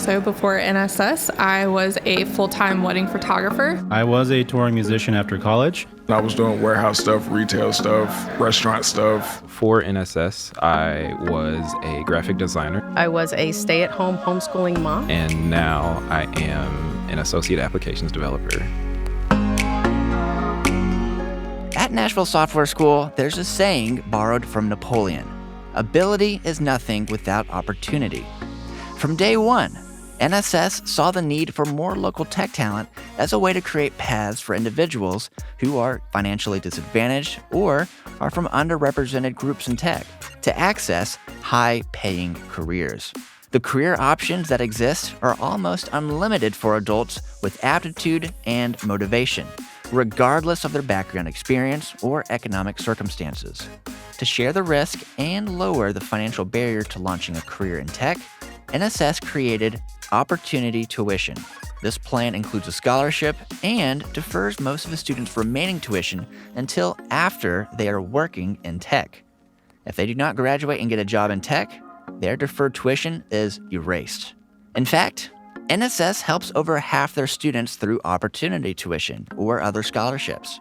So before NSS, I was a full-time wedding photographer. I was a touring musician after college. I was doing warehouse stuff, retail stuff, restaurant stuff. For NSS, I was a graphic designer. I was a stay-at-home homeschooling mom. And now I am an associate applications developer. At Nashville Software School, there's a saying borrowed from Napoleon: ability is nothing without opportunity. From day one, NSS saw the need for more local tech talent as a way to create paths for individuals who are financially disadvantaged or are from underrepresented groups in tech to access high-paying careers. The career options that exist are almost unlimited for adults with aptitude and motivation, regardless of their background experience or economic circumstances. To share the risk and lower the financial barrier to launching a career in tech, NSS created Opportunity Tuition. This plan includes a scholarship and defers most of the students' remaining tuition until after they are working in tech. If they do not graduate and get a job in tech, their deferred tuition is erased. In fact, NSS helps over half their students through Opportunity Tuition or other scholarships.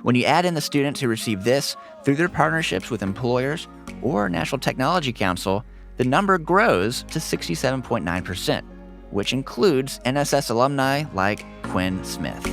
When you add in the students who receive this through their partnerships with employers or National Technology Council, the number grows to 67.9%, which includes NSS alumni like Quinn Smith.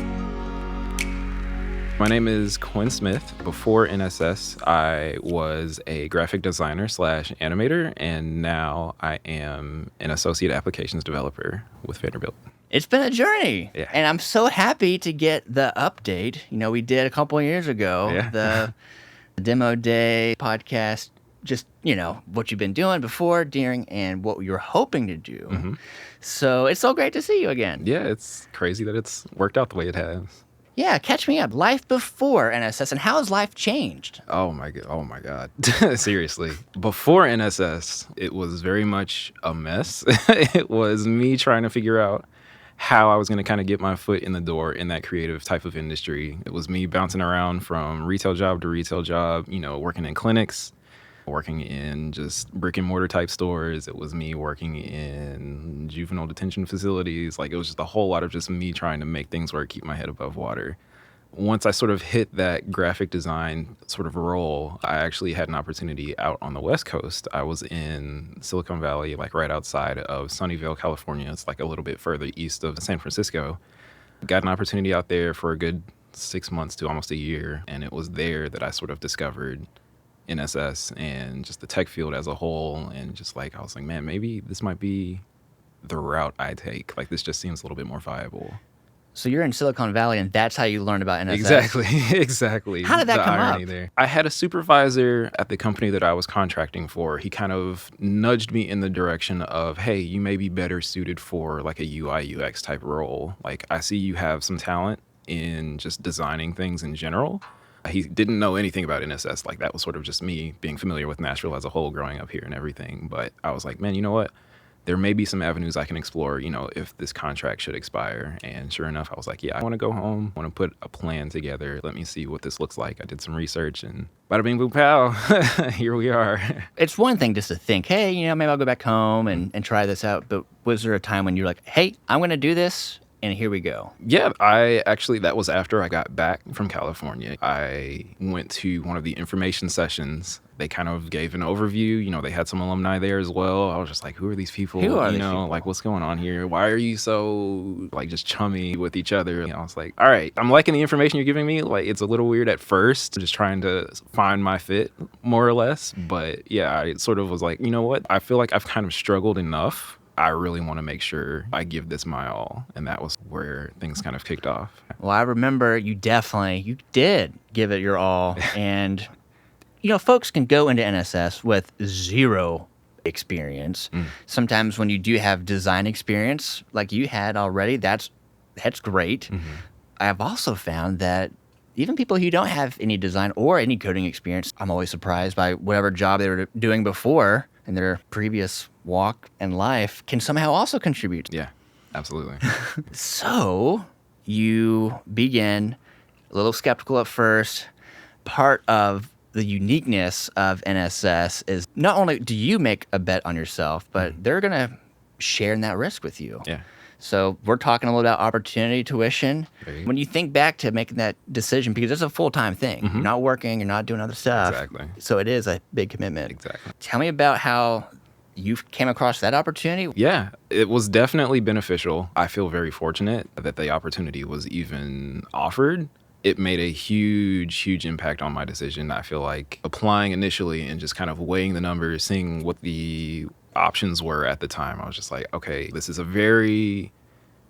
My name is Quinn Smith. Before NSS, I was a graphic designer / animator, and now I am an associate applications developer with Vanderbilt. It's been a journey, Yeah. And I'm so happy to get the update. You know, we did a couple of years ago, the Demo Day podcast, just, you know, what you've been doing before, during, and what you're hoping to do. Mm-hmm. So it's so great to see you again. Yeah, it's crazy that it's worked out the way it has. Yeah, catch me up. Life before NSS, and how has life changed? Oh my God. Seriously. Before NSS, it was very much a mess. It was me trying to figure out how I was going to kind of get my foot in the door in that creative type of industry. It was me bouncing around from retail job to retail job, you know, working in clinics, working in just brick and mortar type stores. It was me working in juvenile detention facilities. Like, it was just a whole lot of just me trying to make things work, keep my head above water. Once I sort of hit that graphic design sort of role, I actually had an opportunity out on the West Coast. I was in Silicon Valley, like right outside of Sunnyvale, California. It's like a little bit further east of San Francisco. Got an opportunity out there for a good 6 months to almost a year. And it was there that I sort of discovered NSS and just the tech field as a whole. And just like, I was like, man, maybe this might be the route I take. Like, this just seems a little bit more viable. So you're in Silicon Valley, and that's how you learned about NSS? Exactly. How did that come irony up? There. I had a supervisor at the company that I was contracting for. He kind of nudged me in the direction of, hey, you may be better suited for like a UI UX type role. Like, I see you have some talent in just designing things in general. He didn't know anything about NSS. Like, that was sort of just me being familiar with Nashville as a whole, growing up here and everything. But I was like, man, you know what? There may be some avenues I can explore, you know, if this contract should expire. And sure enough, I was like, yeah, I want to go home. I want to put a plan together. Let me see what this looks like. I did some research, and bada bing boom pow, here we are. It's one thing just to think, hey, you know, maybe I'll go back home and try this out. But was there a time when you're like, hey, I'm going to do this, and here we go? Yeah, that was after I got back from California. I went to one of the information sessions. They kind of gave an overview. You know, they had some alumni there as well. I was just like, who are these people? Who are you these know, people? like, what's going on here? Why are you so, like, just chummy with each other? You know, I was like, all right, I'm liking the information you're giving me. Like, it's a little weird at first, just trying to find my fit, more or less. But yeah, I sort of was like, you know what? I feel like I've kind of struggled enough. I really want to make sure I give this my all. And that was where things kind of kicked off. Well, I remember you did give it your all. And, you know, folks can go into NSS with zero experience. Sometimes when you do have design experience, like you had already, that's great. I've also found that even people who don't have any design or any coding experience, I'm always surprised by whatever job they were doing before in their previous walk in life can somehow also contribute. Yeah, absolutely. So you begin a little skeptical at first. Part of the uniqueness of NSS is not only do you make a bet on yourself, but they're going to sharing that risk with you. Yeah. So we're talking a little about opportunity, tuition. When you think back to making that decision, because it's a full-time thing. You're not working, you're not doing other stuff. Exactly. So it is a big commitment. Exactly. Tell me about how you came across that opportunity. Yeah, it was definitely beneficial. I feel very fortunate that the opportunity was even offered. It made a huge impact on my decision. I feel like applying initially and just kind of weighing the numbers, seeing what the options were at the time, I was just like, okay, this is a very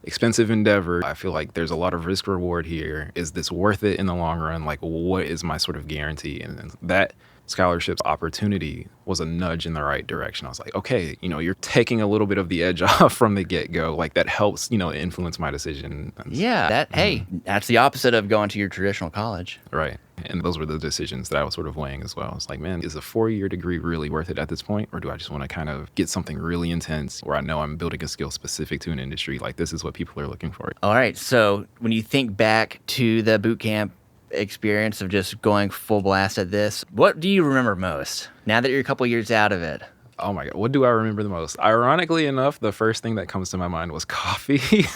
expensive endeavor. I feel like there's a lot of risk reward here. Is this worth it in the long run? Like, what is my sort of guarantee? And that scholarship opportunity was a nudge in the right direction. I was like, okay, you're taking a little bit of the edge off from the get-go. Like, that helps, influence my decision. Yeah, hey, that's the opposite of going to your traditional college. Right. And those were the decisions that I was sort of weighing as well. It's like, man, is a 4-year degree really worth it at this point? Or do I just want to kind of get something really intense where I know I'm building a skill specific to an industry? Like, this is what people are looking for. All right. So when you think back to the boot camp experience of just going full blast at this, what do you remember most now that you're a couple years out of it? Oh my God, what do I remember the most? Ironically enough, the first thing that comes to my mind was coffee.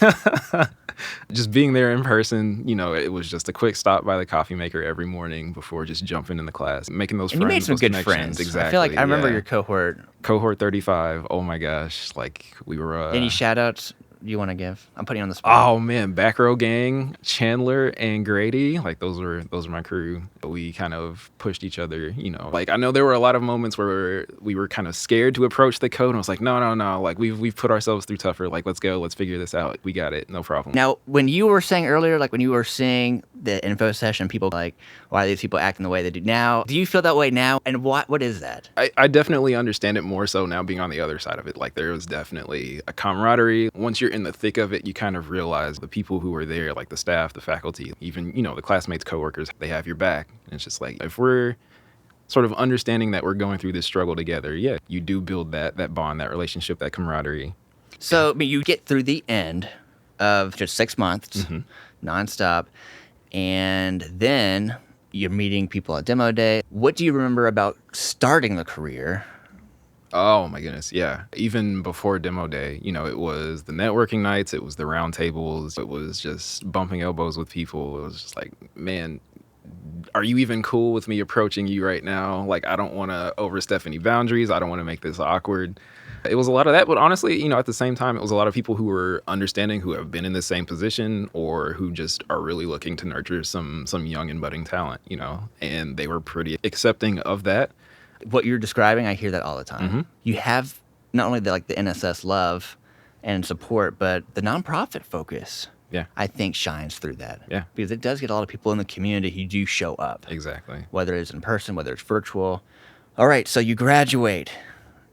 Just being there in person, it was just a quick stop by the coffee maker every morning before just jumping into class, making those And friends. you made some those good connections. friends. Exactly. I feel like I remember yeah. your cohort. Cohort 35. Oh my gosh, like we were. Any shout outs you want to give? I'm putting you on the spot. Oh man, back row gang, Chandler and Grady, like those were my crew. We kind of pushed each other, Like I know there were a lot of moments where we were kind of scared to approach the code, and I was like, no, like we've put ourselves through tougher. Like let's go, let's figure this out. We got it, no problem. Now, when you were saying earlier, like when you were seeing the info session, people like, why are these people acting the way they do now? Do you feel that way now? And what is that? I definitely understand it more so now being on the other side of it. Like there was definitely a camaraderie. Once you're in the thick of it, you kind of realize the people who are there, like the staff, the faculty, even, the classmates, coworkers, they have your back. And it's just like, if we're sort of understanding that we're going through this struggle together, yeah, you do build that bond, that relationship, that camaraderie. So, you get through the end of just 6 months, nonstop, and then you're meeting people at demo day. What do you remember about starting the career? Oh my goodness, yeah. Even before demo day, it was the networking nights, it was the round tables, it was just bumping elbows with people. It was just like, man, are you even cool with me approaching you right now? Like, I don't want to overstep any boundaries. I don't want to make this awkward. It was a lot of that, but honestly, at the same time, it was a lot of people who were understanding, who have been in the same position, or who just are really looking to nurture some young and budding talent, and they were pretty accepting of that. What you're describing, I hear that all the time. You have not only the NSS love and support, but the nonprofit focus. Yeah. I think shines through that. Yeah. Because it does get a lot of people in the community who do show up. Exactly. Whether it's in person, whether it's virtual. All right, so you graduate.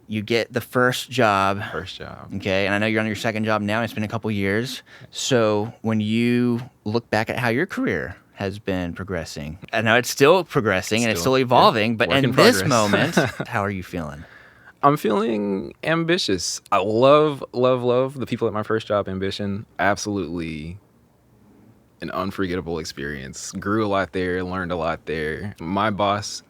You get the first job. First job. Okay, and I know you're on your second job now. It's been a couple years. So when you look back at how your career has been progressing, I know it's still progressing and it's still evolving, yeah, but work in in this progress. moment, how are you feeling? I'm feeling ambitious. I love the people at my first job. Ambition, absolutely an unforgettable experience. Grew a lot there, learned a lot there. My boss,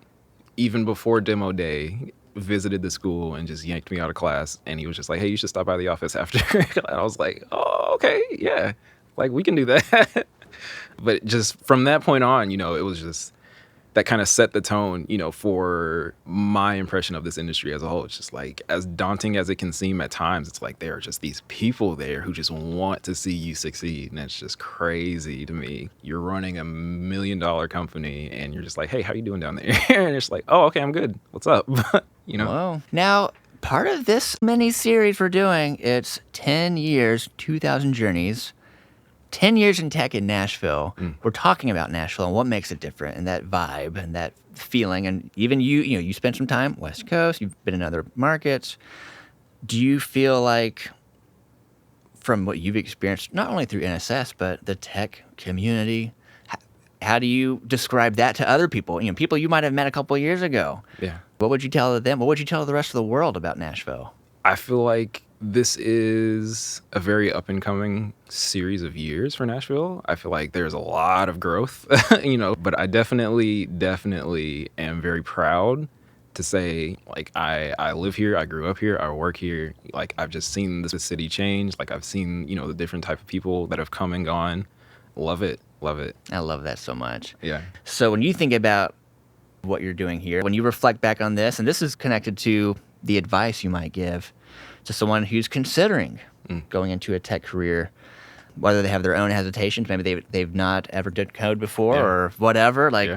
even before demo day, visited the school and just yanked me out of class, and he was just like, hey, you should stop by the office after. And I was like, oh, okay, yeah, like we can do that. But just from that point on, it was just that kind of set the tone, for my impression of this industry as a whole. It's just like, as daunting as it can seem at times, it's like there are just these people there who just want to see you succeed. And it's just crazy to me. You're running $1 million company and you're just like, hey, how you doing down there? And it's like, oh, okay, I'm good. What's up? Whoa. Now, part of this mini series we're doing, it's 10 years, 2,000 journeys. 10 years in tech in Nashville. We're talking about Nashville and what makes it different, and that vibe and that feeling. And even you spent some time West Coast, you've been in other markets. Do you feel like, from what you've experienced, not only through NSS, but the tech community, how do you describe that to other people? People you might have met a couple of years ago. Yeah. What would you tell them? What would you tell the rest of the world about Nashville? I feel like this is a very up-and-coming series of years for Nashville. I feel like there's a lot of growth, but I definitely am very proud to say, like, I live here, I grew up here, I work here. Like, I've just seen this city change. Like, I've seen, the different type of people that have come and gone. Love it. Love it. I love that so much. Yeah. So when you think about what you're doing here, when you reflect back on this, and this is connected to the advice you might give to someone who's considering going into a tech career, whether they have their own hesitations, maybe they've not ever did code before or whatever, like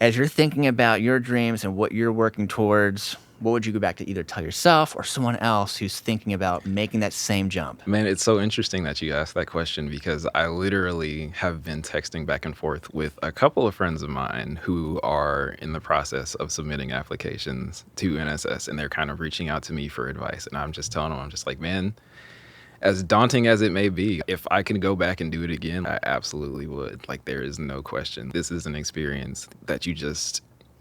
as you're thinking about your dreams and what you're working towards, what would you go back to either tell yourself or someone else who's thinking about making that same jump? Man, it's so interesting that you asked that question because I literally have been texting back and forth with a couple of friends of mine who are in the process of submitting applications to NSS, and they're kind of reaching out to me for advice. And I'm just telling them, I'm just like, man, as daunting as it may be, if I can go back and do it again, I absolutely would. Like, there is no question. This is an experience that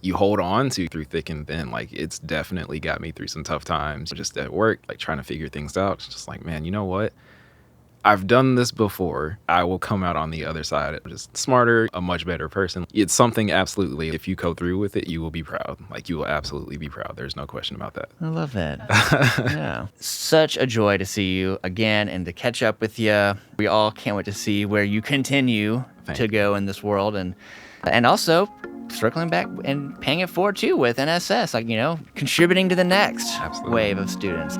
you hold on to through thick and thin. Like, it's definitely got me through some tough times just at work, like trying to figure things out. It's just like, man, you know what? I've done this before. I will come out on the other side just smarter, a much better person. It's something absolutely, if you go through with it, you will be proud. Like, you will absolutely be proud. There's no question about that. I love that. Yeah. Such a joy to see you again and to catch up with you. We all can't wait to see where you continue to go in this world, and also circling back and paying it forward too with NSS, like, contributing to the next wave of students.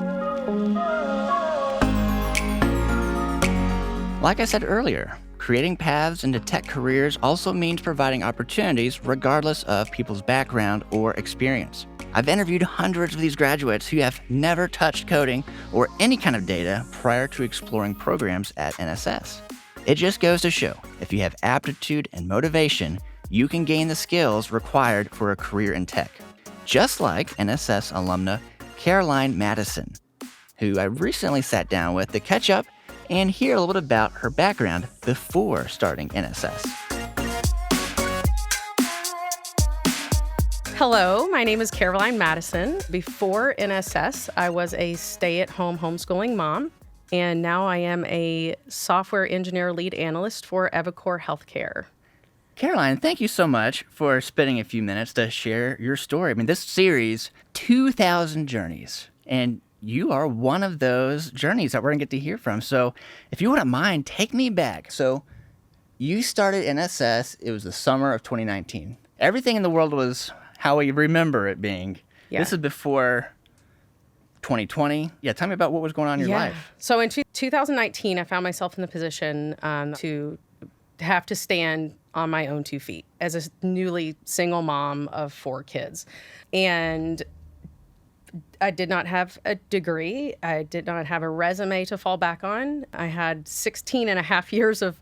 Like I said earlier, creating paths into tech careers also means providing opportunities regardless of people's background or experience. I've interviewed hundreds of these graduates who have never touched coding or any kind of data prior to exploring programs at NSS. It just goes to show, if you have aptitude and motivation, you can gain the skills required for a career in tech. Just like NSS alumna Caroline Madison, who I recently sat down with to catch up and hear a little bit about her background before starting NSS. Hello, my name is Caroline Madison. Before NSS, I was a stay-at-home homeschooling mom, and now I am a software engineer lead analyst for Evacor Healthcare. Caroline, thank you so much for spending a few minutes to share your story. I mean, this series, 2,000 journeys, and you are one of those journeys that we're going to get to hear from. So if you wouldn't mind, take me back. So you started NSS, it was the summer of 2019. Everything in the world was how we remember it being. Yeah. This is before 2020. Yeah, tell me about what was going on in your life. So in 2019, I found myself in the position to have to stand on my own 2 feet as a newly single mom of 4 kids. And I did not have a degree. I did not have a resume to fall back on. I had 16 and a half years of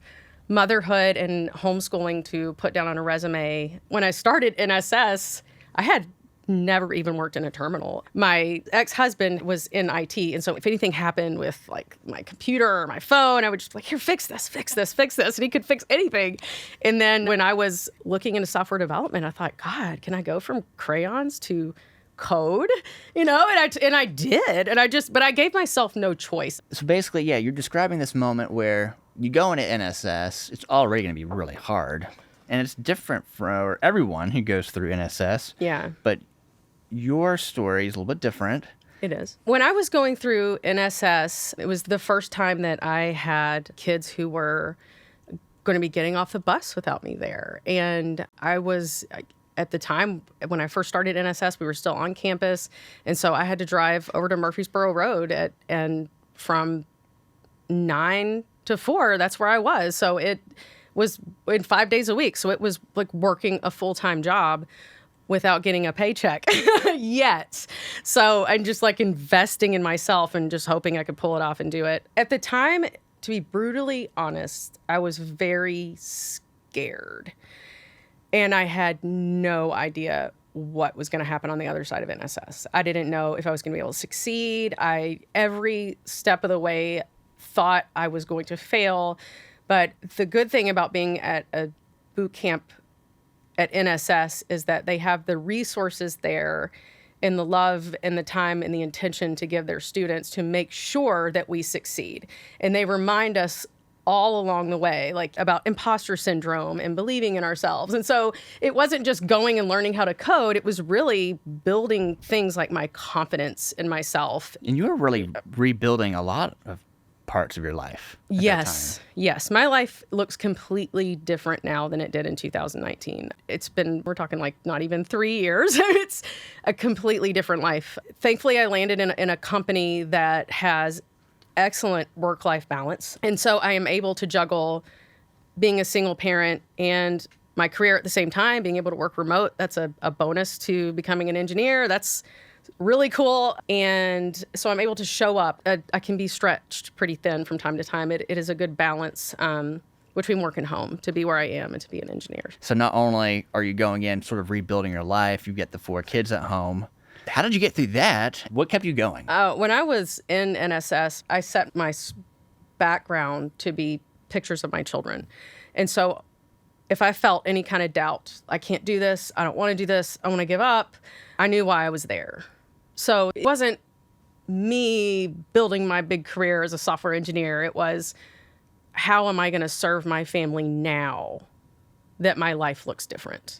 motherhood and homeschooling to put down on a resume. When I started NSS, I had never even worked in a terminal. My ex-husband was in IT, and so if anything happened with like my computer or my phone, I would just be like, here, fix this, and he could fix anything. And then when I was looking into software development, I thought, God, can I go from crayons to code? And I did, but I gave myself no choice. So basically, yeah, you're describing this moment where you go into NSS, it's already going to be really hard, and it's different for everyone who goes through NSS. Yeah. But your story is a little bit different. It is. When I was going through NSS, it was the first time that I had kids who were going to be getting off the bus without me there. And I was, at the time, when I first started NSS, we were still on campus. And so I had to drive over to Murfreesboro Road and from 9 to 4, that's where I was. So it was in 5 days a week. So it was like working a full-time job without getting a paycheck yet. So I'm just like investing in myself and just hoping I could pull it off and do it. At the time, to be brutally honest, I was very scared. And I had no idea what was going to happen on the other side of NSS. I didn't know if I was going to be able to succeed. Every step of the way thought I was going to fail. But the good thing about being at a boot camp at NSS is that they have the resources there and the love and the time and the intention to give their students to make sure that we succeed. And they remind us all along the way, like about imposter syndrome and believing in ourselves. And so it wasn't just going and learning how to code. It was really building things like my confidence in myself. And you were really rebuilding a lot of parts of your life. At Yes. that time. Yes. My life looks completely different now than it did in 2019. It's been, we're talking like not even 3 years. It's a completely different life. Thankfully, I landed in a company that has excellent work-life balance. And so I am able to juggle being a single parent and my career at the same time, being able to work remote. That's a bonus to becoming an engineer. That's really cool. And so I'm able to show up. I can be stretched pretty thin from time to time. It is a good balance between work and home to be where I am and to be an engineer. So not only are you going in sort of rebuilding your life, you get the 4 kids at home. How did you get through that? What kept you going? When I was in NSS, I set my background to be pictures of my children. And so if I felt any kind of doubt, I can't do this, I don't want to do this, I want to give up, I knew why I was there. So it wasn't me building my big career as a software engineer. It was, how am I going to serve my family now that my life looks different?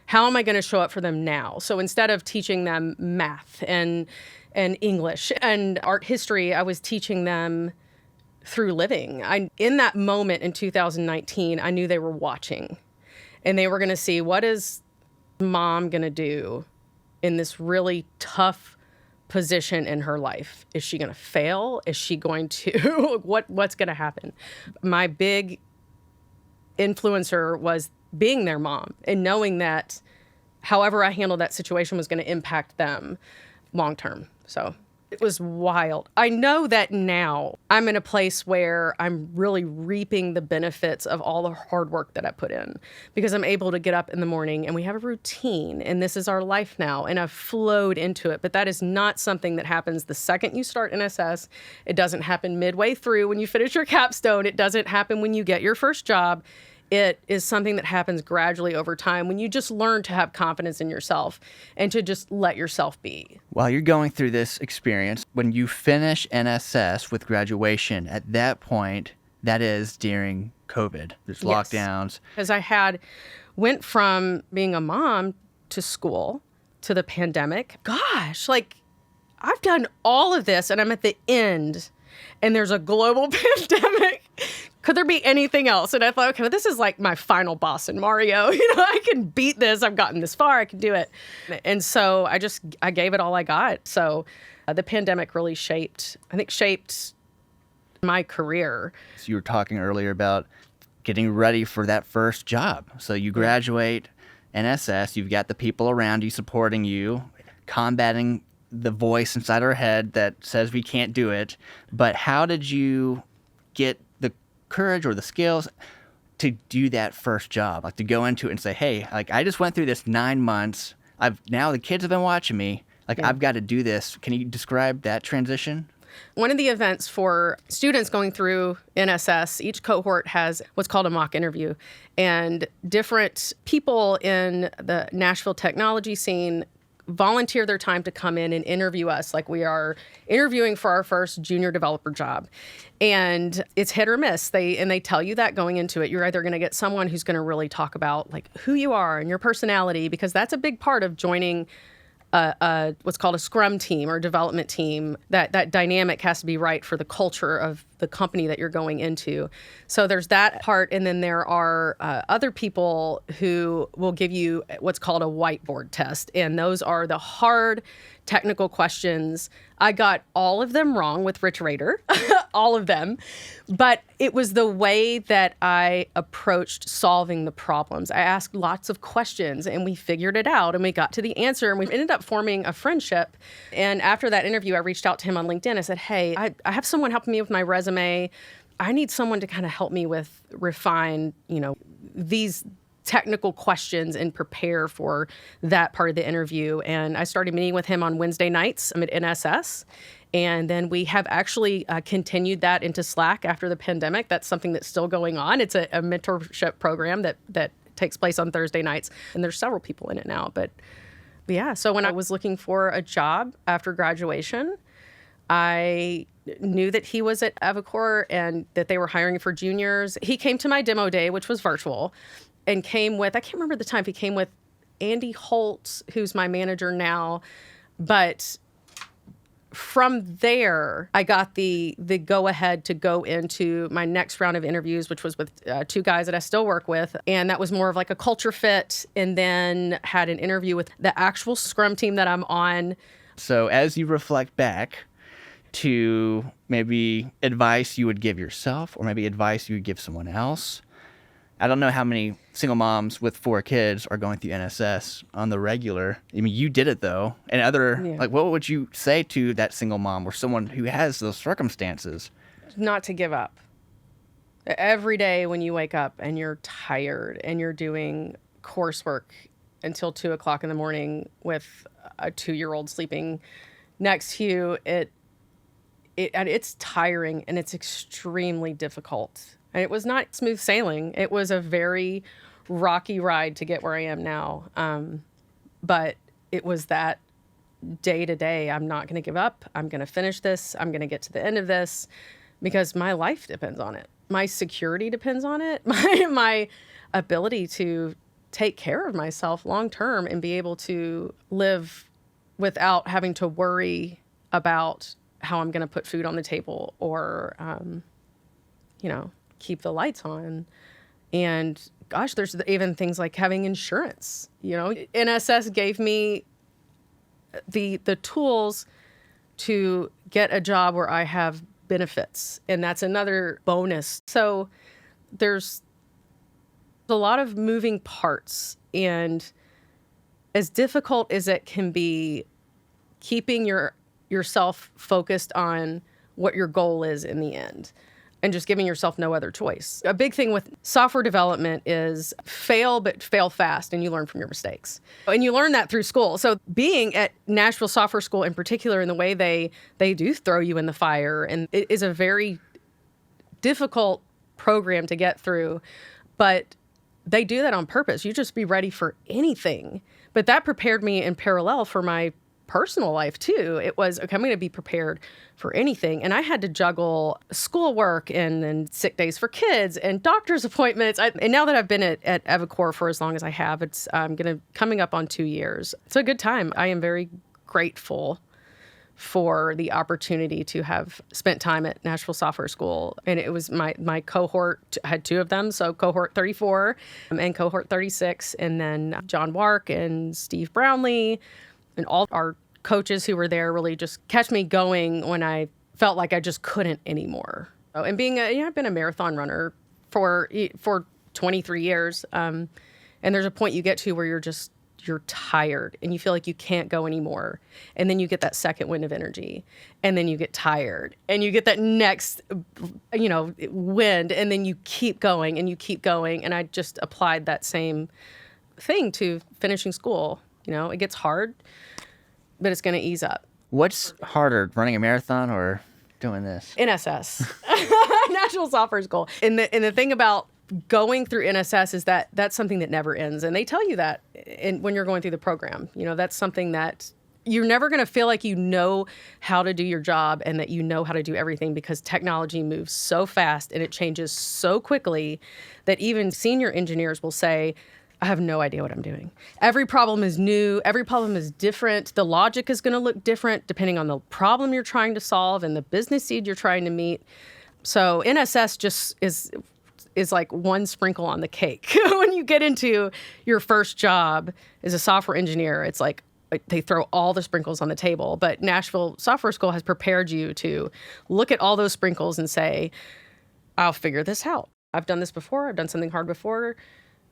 How am I going to show up for them now? So instead of teaching them math and English and art history, I was teaching them through living. In that moment in 2019, I knew they were watching and they were going to see, what is mom going to do in this really tough position in her life? Is she going to fail? Is she going to, what's going to happen? My big influencer was being their mom and knowing that however I handled that situation was going to impact them long term. So it was wild. I know that now I'm in a place where I'm really reaping the benefits of all the hard work that I put in, because I'm able to get up in the morning and we have a routine and this is our life now, and I've flowed into it. But that is not something that happens the second you start NSS. It doesn't happen midway through when you finish your capstone. It doesn't happen when you get your first job. It is something that happens gradually over time when you just learn to have confidence in yourself and to just let yourself be. While you're going through this experience, when you finish NSS with graduation, at that point, that is during COVID, there's lockdowns. Because I went from being a mom to school to the pandemic. Gosh, like I've done all of this and I'm at the end and there's a global pandemic. Could there be anything else? And I thought, okay, well, this is like my final boss in Mario. I can beat this. I've gotten this far. I can do it. And so I gave it all I got. So the pandemic really shaped my career. So you were talking earlier about getting ready for that first job. So you graduate NSS, you've got the people around you supporting you, combating the voice inside our head that says we can't do it. But how did you get the courage or the skills to do that first job, like to go into it and say, hey, like I just went through this 9 months. Now the kids have been watching me. Like I've got to do this. Can you describe that transition? One of the events for students going through NSS, each cohort has what's called a mock interview, and different people in the Nashville technology scene volunteer their time to come in and interview us like we are interviewing for our first junior developer job. And it's hit or miss. They tell you that going into it. You're either going to get someone who's going to really talk about like who you are and your personality, because that's a big part of joining what's called a scrum team or development team. That dynamic has to be right for the culture of the company that you're going into. So there's that part. And then there are other people who will give you what's called a whiteboard test. And those are the hard technical questions. I got all of them wrong with Rich Rader, all of them. But it was the way that I approached solving the problems. I asked lots of questions and we figured it out and we got to the answer and we ended up forming a friendship. And after that interview, I reached out to him on LinkedIn. I said, hey, I have someone helping me with my resume. I need someone to kind of help me with refine, these technical questions and prepare for that part of the interview. And I started meeting with him on Wednesday nights at NSS. And then we have actually continued that into Slack after the pandemic. That's something that's still going on. It's a mentorship program that takes place on Thursday nights. And there's several people in it now. But yeah, so when I was looking for a job after graduation, I knew that he was at Evacor and that they were hiring for juniors. He came to my demo day, which was virtual, and came with, I can't remember the time, if he came with Andy Holt, who's my manager now. But from there, I got the go-ahead to go into my next round of interviews, which was with 2 guys that I still work with. And that was more of like a culture fit, and then had an interview with the actual scrum team that I'm on. So as you reflect back to maybe advice you would give yourself or maybe advice you would give someone else, I don't know how many single moms with 4 kids are going through NSS on the regular. I mean, you did it though. And like, what would you say to that single mom or someone who has those circumstances? Not to give up. Every day when you wake up and you're tired and you're doing coursework until 2 o'clock in the morning with a 2-year-old sleeping next to you, it's tiring and it's extremely difficult. And it was not smooth sailing. It was a very rocky ride to get where I am now. But it was that day to day, I'm not going to give up. I'm going to finish this. I'm going to get to the end of this because my life depends on it. My security depends on it. My ability to take care of myself long term and be able to live without having to worry about how I'm going to put food on the table or, keep the lights on. And gosh, there's even things like having insurance. NSS gave me the tools to get a job where I have benefits, and that's another bonus. So there's a lot of moving parts, and as difficult as it can be, keeping yourself focused on what your goal is in the end and just giving yourself no other choice. A big thing with software development is fail, but fail fast, and you learn from your mistakes. And you learn that through school. So being at Nashville Software School in particular, in the way they do throw you in the fire, and it is a very difficult program to get through, but they do that on purpose. You just be ready for anything. But that prepared me in parallel for my personal life too. It was, okay, I'm going to be prepared for anything. And I had to juggle schoolwork and sick days for kids and doctor's appointments. And now that I've been at Evacor for as long as I have, it's coming up on 2 years. It's a good time. I am very grateful for the opportunity to have spent time at Nashville Software School. And it was my cohort, I had 2 of them, so cohort 34 and cohort 36, and then John Wark and Steve Brownlee and all our coaches who were there really just kept me going when I felt like I just couldn't anymore. And I've been a marathon runner for 23 years. And there's a point you get to where you're tired and you feel like you can't go anymore. And then you get that second wind of energy, and then you get tired and you get that next, wind, and then you keep going and you keep going. And I just applied that same thing to finishing school. It gets hard, but it's going to ease up. What's harder, running a marathon or doing this? NSS, National Software School. And the thing about going through NSS is that that's something that never ends. And they tell you that when you're going through the program. That's something that you're never going to feel like you know how to do your job and that you know how to do everything, because technology moves so fast and it changes so quickly that even senior engineers will say, I have no idea what I'm doing. Every problem is new. Every problem is different. The logic is going to look different depending on the problem you're trying to solve and the business need you're trying to meet. So NSS just is like one sprinkle on the cake. When you get into your first job as a software engineer, it's like they throw all the sprinkles on the table. But Nashville Software School has prepared you to look at all those sprinkles and say, I'll figure this out. I've done this before. I've done something hard before.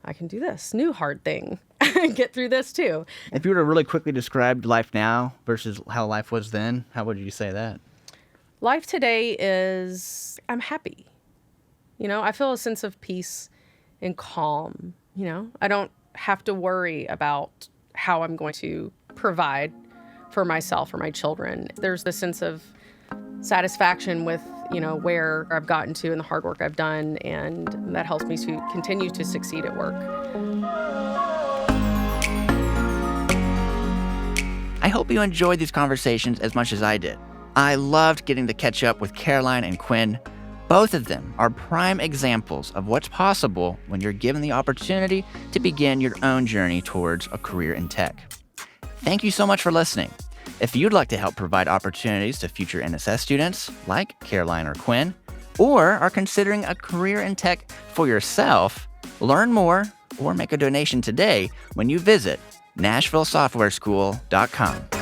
I can do this new hard thing and get through this too. If you were to really quickly describe life now versus how life was then, how would you say that? Life today is, I'm happy. I feel a sense of peace and calm. I don't have to worry about how I'm going to provide for myself or my children. There's the sense of satisfaction with, where I've gotten to and the hard work I've done, and that helps me to continue to succeed at work. I hope you enjoyed these conversations as much as I did. I loved getting to catch up with Caroline and Quinn. Both of them are prime examples of what's possible when you're given the opportunity to begin your own journey towards a career in tech. Thank you so much for listening. If you'd like to help provide opportunities to future NSS students like Caroline or Quinn, or are considering a career in tech for yourself, learn more or make a donation today when you visit NashvilleSoftwareSchool.com.